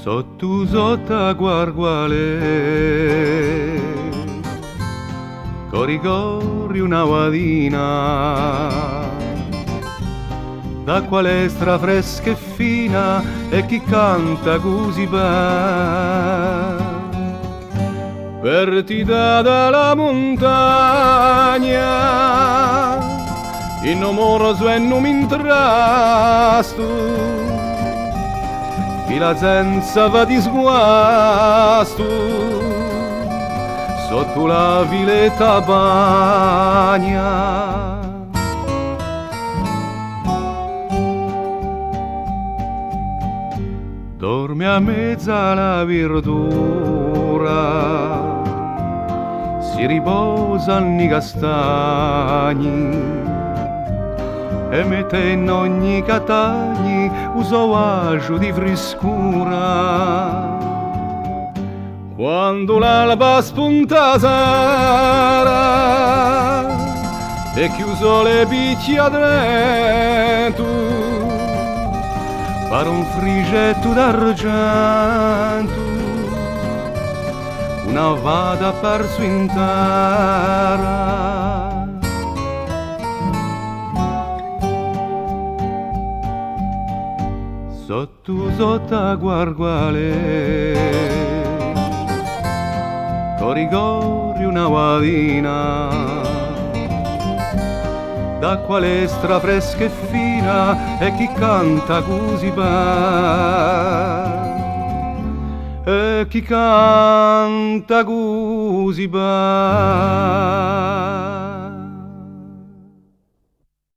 Sotto guarguale, corri una vadina, d'acqua l'estra fresca e fina e chi canta così bene. Vertita dalla montagna, in amoroso e non mi intrasto, fila senza va di sguasto, sotto la viletta bagna. Dorme a mezza la verdura, si riposano i castagni e mette in ogni catagni un soaggio di frescura. Quando l'alba spunta sarà e chiuso le picchie dentro, pare un frigetto d'argento, una vada perso in terra. Sotto guarguale, corri una vadina, d'acqua l'estra fresca e fina e chi canta così bene, e chi canta così bene.